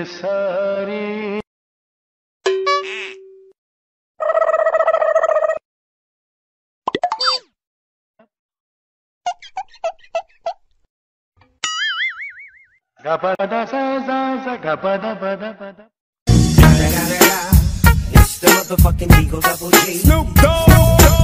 सारी gapada sa sa sa gapada pada pada. It's the motherfucking Eagle Double G. Snoop Dogg.